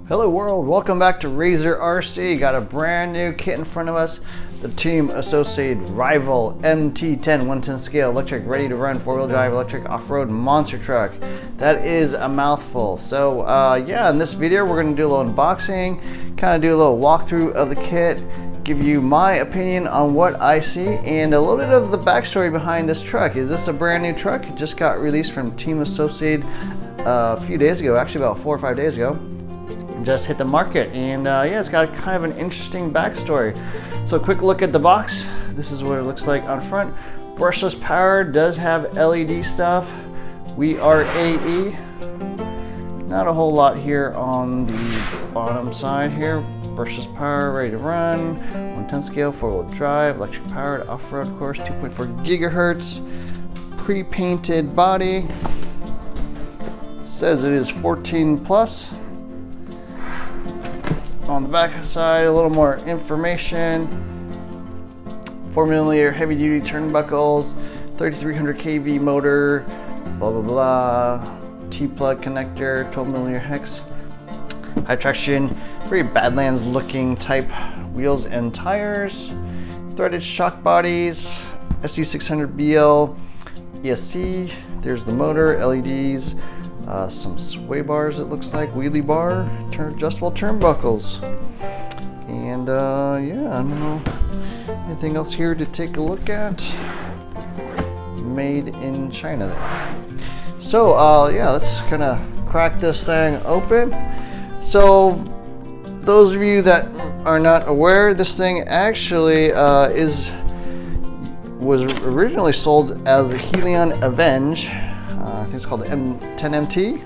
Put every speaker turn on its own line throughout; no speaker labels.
Hello world, welcome back to Razor RC. Got a brand new kit in front of us, the Team Associated Rival MT10 110 scale electric ready to run 4-wheel drive electric off-road monster truck. That is a mouthful. So yeah, in this video we're going to do a little unboxing, kind of do a little walkthrough of the kit, give you my opinion on what I see, and a little bit of the backstory behind this truck. Is this a brand new truck? It just got released from Team Associated a few days ago, actually about 4 or 5 days ago. Just hit the market, and yeah, it's got kind of an interesting backstory. So a quick look at the box. This is what it looks like on front. Brushless power, does have LED stuff. We are AE. Not a whole lot here on the bottom side here. Brushless power, ready to run. 110 scale, 4-wheel drive, electric powered, off-road of course, 2.4 gigahertz. Pre-painted body. Says it is 14 plus. On the back side, a little more information. 4mm heavy duty turnbuckles, 3300 kV motor, blah blah blah. T-plug connector, 12mm hex. High traction, very Badlands looking type wheels and tires. Threaded shock bodies, SU600BL ESC. There's the motor, LEDs. Some sway bars, it looks like, wheelie bar, adjustable turnbuckles, and yeah, I don't know anything else here to take a look at. Made in China there. So yeah, let's kind of crack this thing open. So those of you that are not aware, this thing actually was originally sold as the Helion Avenge. I think it's called the M10MT,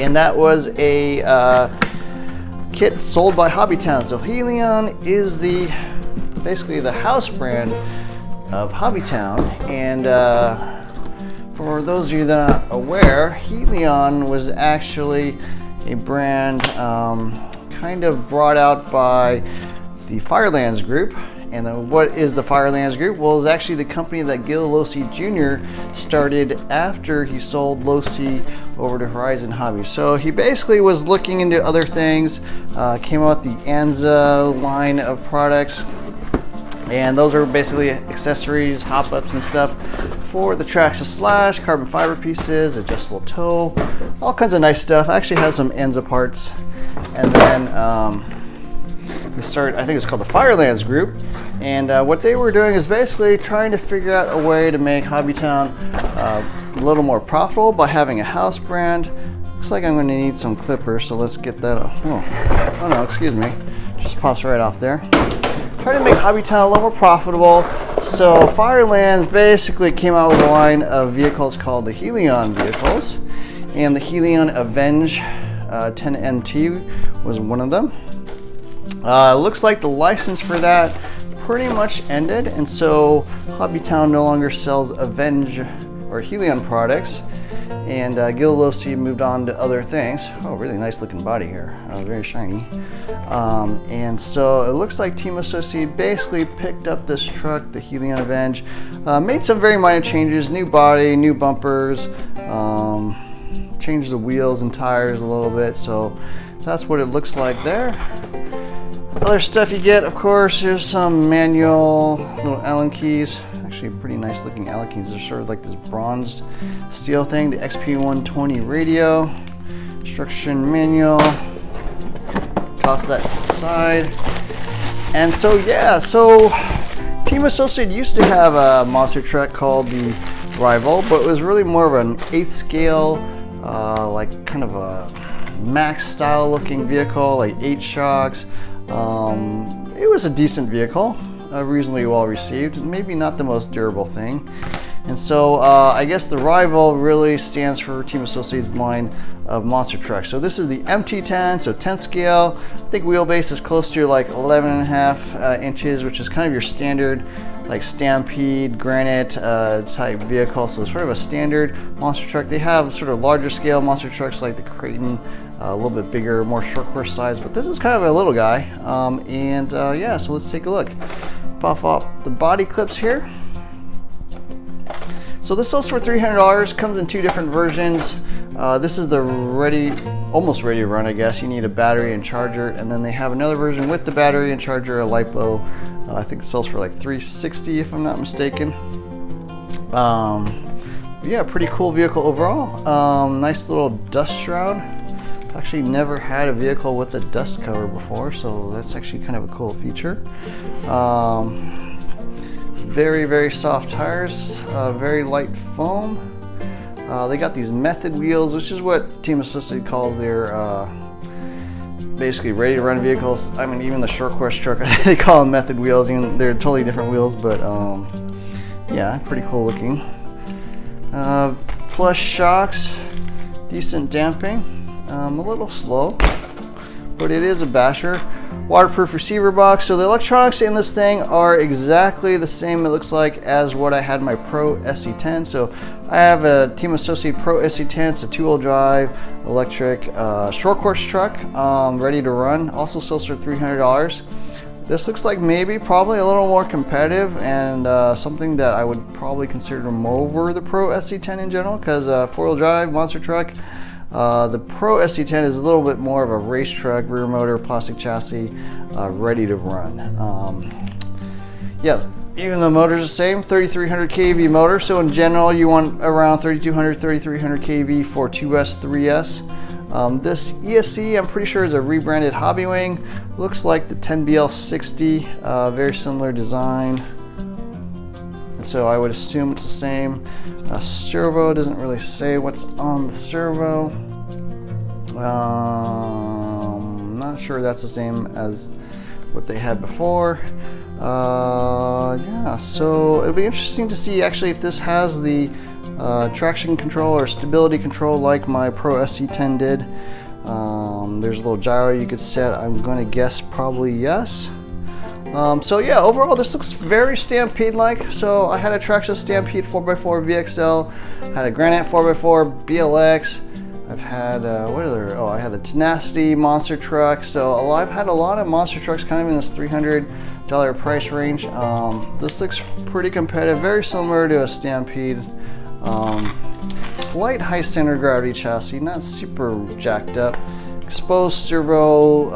and that was a kit sold by Hobbytown. So Helion is basically the house brand of Hobbytown, and for those of you that are not aware, Helion was actually a brand kind of brought out by the Firelands group. And then what is the Firelands group? Well, it's actually the company that Gil Losi Jr. started after he sold Losi over to Horizon Hobby. So he basically was looking into other things, came out with the Anza line of products, and those are basically accessories, hop-ups and stuff for the Traxxas Slash, carbon fiber pieces, adjustable toe, all kinds of nice stuff. I actually have some Anza parts. And then we started, I think it's called the Firelands group, and what they were doing is basically trying to figure out a way to make Hobbytown a little more profitable by having a house brand. Looks like I'm going to need some clippers, so let's get that off. Oh no, excuse me, just pops right off there. Trying to make Hobbytown a little more profitable, so Firelands basically came out with a line of vehicles called the Helion vehicles, and the Helion Avenge 10MT was one of them. Looks like the license for that pretty much ended, and so Hobbytown no longer sells Avenge or Helion products, and Gil Losi moved on to other things. Oh, really nice looking body here, very shiny. And so it looks like Team Associated basically picked up this truck, the Helion Avenge, made some very minor changes, new body, new bumpers, changed the wheels and tires a little bit, so that's what it looks like there. Other stuff you get, of course, here's some manual little Allen keys. Actually pretty nice looking Allen keys. They're sort of like this bronzed steel thing. The XP120 radio, instruction manual. Toss that to the side. And so yeah, so Team Associated used to have a monster truck called the Rival, but it was really more of an 8th scale, like kind of a Max style looking vehicle, like 8 shocks. It was a decent vehicle, reasonably well received, maybe not the most durable thing. And so I guess the Rival really stands for Team Associated's line of monster trucks. So this is the MT10, so 10 scale. I think wheelbase is close to like 11.5 inches, which is kind of your standard like Stampede, Granite type vehicle. So sort of a standard monster truck. They have sort of larger scale monster trucks like the Creighton, a little bit bigger, more short course size, but this is kind of a little guy. Yeah, so let's take a look. Pop off the body clips here. So this sells for $300, comes in 2 different versions. This is the almost ready to run, I guess. You need a battery and charger, and then they have another version with the battery and charger, a LiPo. I think it sells for like $360 if I'm not mistaken. Yeah, pretty cool vehicle overall. Nice little dust shroud. I've actually never had a vehicle with a dust cover before, so that's actually kind of a cool feature. Very, very soft tires, very light foam. They got these method wheels, which is what Team Associated calls their basically ready to run vehicles. I mean, even the short course truck, they call them method wheels. Even they're totally different wheels, but yeah, pretty cool looking. Plush shocks, decent damping, a little slow, but it is a basher. Waterproof receiver box. So the electronics in this thing are exactly the same, it looks like, as what I had in my Pro SE10. So I have a Team Associated Pro SE10. It's a 2-wheel drive electric short course truck, ready to run. Also sells for $300. This looks like probably a little more competitive, and something that I would probably consider over the Pro SE10 in general, because 4-wheel drive monster truck. The Pro SE10 is a little bit more of a race truck, rear motor, plastic chassis, ready to run. Yeah, even the motor's the same, 3300 kV motor. So in general, you want around 3200, 3300 kV for 2S, 3S. This ESC, I'm pretty sure, is a rebranded Hobbywing. Looks like the 10BL60, very similar design. So I would assume it's the same. Servo doesn't really say what's on the servo. Not sure that's the same as what they had before. Yeah, so it'll be interesting to see actually if this has the traction control or stability control like my Pro SE10 did. There's a little gyro you could set. I'm going to guess probably yes. So yeah, overall this looks very Stampede-like. So I had a Traxxas Stampede 4x4 VXL, had a Granite 4x4 BLX. I've had I had the Tenacity monster truck. So I've had a lot of monster trucks kind of in this $300 price range. This looks pretty competitive, very similar to a Stampede. Slight high center of gravity chassis, not super jacked up. Exposed servo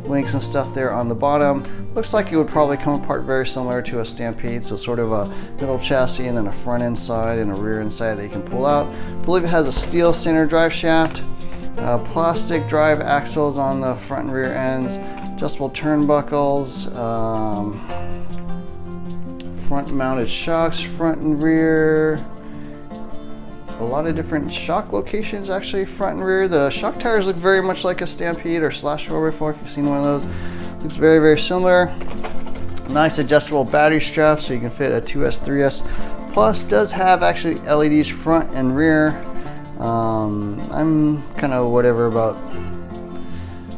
links and stuff there on the bottom. Looks like it would probably come apart very similar to a Stampede, so sort of a middle chassis and then a front end side and a rear end side that you can pull out. I believe it has a steel center drive shaft, plastic drive axles on the front and rear ends, adjustable turnbuckles, front mounted shocks, front and rear. A lot of different shock locations actually, front and rear. The shock tires look very much like a Stampede or Slash 4x4 if you've seen one of those. Looks very, very similar. Nice adjustable battery strap so you can fit a 2S, 3S. Plus does have actually LEDs front and rear. I'm kind of whatever about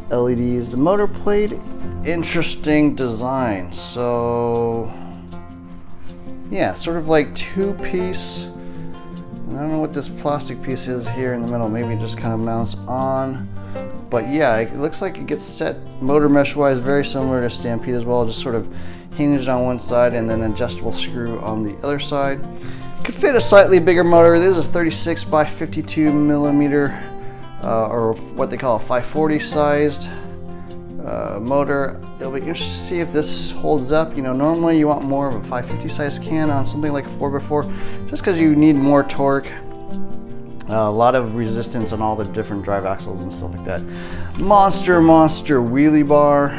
LEDs. The motor plate, interesting design. So yeah, sort of like two-piece. I don't know what this plastic piece is here in the middle. Maybe it just kind of mounts on. But yeah, it looks like it gets set motor mesh wise very similar to Stampede as well. Just sort of hinged on one side and then an adjustable screw on the other side. Could fit a slightly bigger motor. This is a 36 by 52 millimeter, or what they call a 540 sized motor. It'll be interesting to see if this holds up. You know, normally you want more of a 550 size can on something like a 4x4, just because you need more torque, a lot of resistance on all the different drive axles and stuff like that. Monster wheelie bar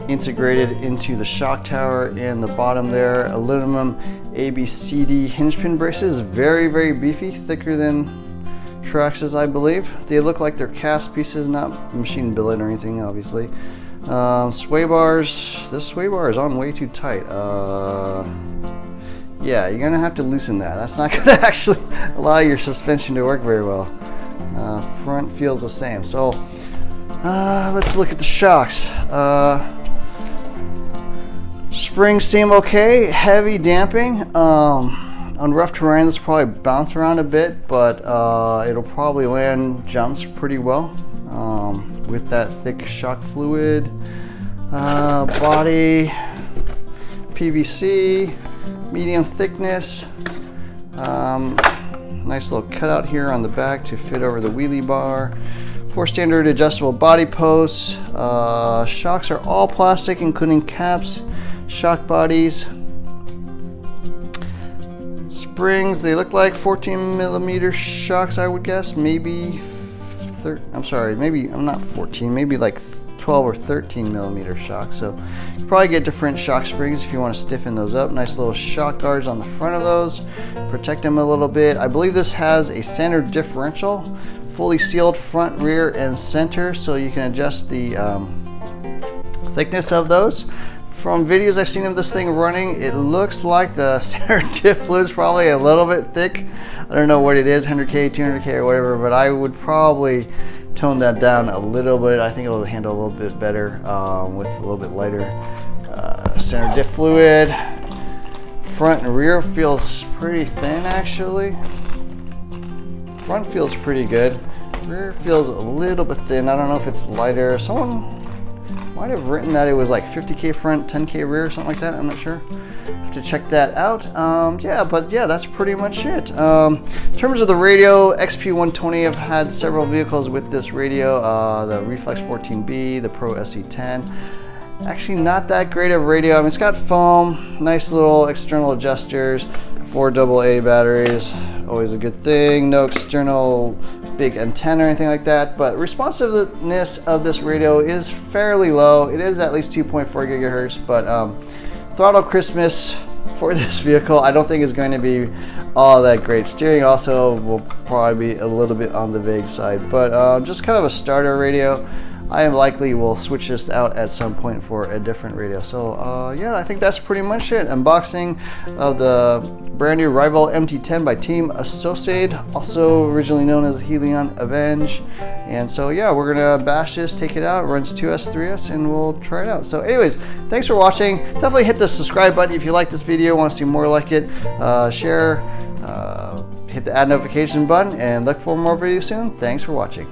integrated into the shock tower and the bottom there. Aluminum ABCD hinge pin braces, very, very beefy, thicker than Traxxas, I believe. They look like they're cast pieces, not machine billet or anything, obviously. Sway bars. This sway bar is on way too tight. Yeah, you're gonna have to loosen that. That's not gonna actually allow your suspension to work very well. Front feels the same. So let's look at the shocks. Springs seem okay. Heavy damping. On rough terrain, this will probably bounce around a bit, but it'll probably land jumps pretty well with that thick shock fluid. Body, PVC, medium thickness. Nice little cutout here on the back to fit over the wheelie bar. 4 standard adjustable body posts. Shocks are all plastic, including caps, shock bodies. Springs, they look like 14 millimeter shocks, I would guess. Maybe, I'm not 14, maybe like 12 or 13 millimeter shocks. So you probably get different shock springs if you want to stiffen those up. Nice little shock guards on the front of those, protect them a little bit. I believe this has a standard differential, fully sealed front, rear, and center, so you can adjust the thickness of those. From videos I've seen of this thing running, it looks like the center diff fluid is probably a little bit thick. I don't know what it is, 100K, 200K, or whatever, but I would probably tone that down a little bit. I think it'll handle a little bit better with a little bit lighter center diff fluid. Front and rear feels pretty thin, actually. Front feels pretty good. Rear feels a little bit thin. I don't know if it's lighter. Someone might have written that it was like 50K front, 10K rear, something like that. I'm not sure. Have to check that out. But that's pretty much it. In terms of the radio, XP120, I've had several vehicles with this radio. The Reflex 14B, the Pro SE10. Actually, not that great of a radio. I mean, it's got foam, nice little external adjusters, 4 AA batteries, always a good thing. No external big antenna or anything like that, but responsiveness of this radio is fairly low. It is at least 2.4 gigahertz, but throttle crispness for this vehicle I don't think is going to be all that great. Steering also will probably be a little bit on the vague side, but just kind of a starter radio. I am likely will switch this out at some point for a different radio. So I think that's pretty much it. Unboxing of the brand new Rival MT10 by Team Associated, also originally known as the Helion Avenge. And so we're gonna bash this, take it out, it runs 2S, 3S, and we'll try it out. So anyways, thanks for watching. Definitely hit the subscribe button if you like this video, want to see more like it. Share, hit the add notification button, and look for more videos soon. Thanks for watching.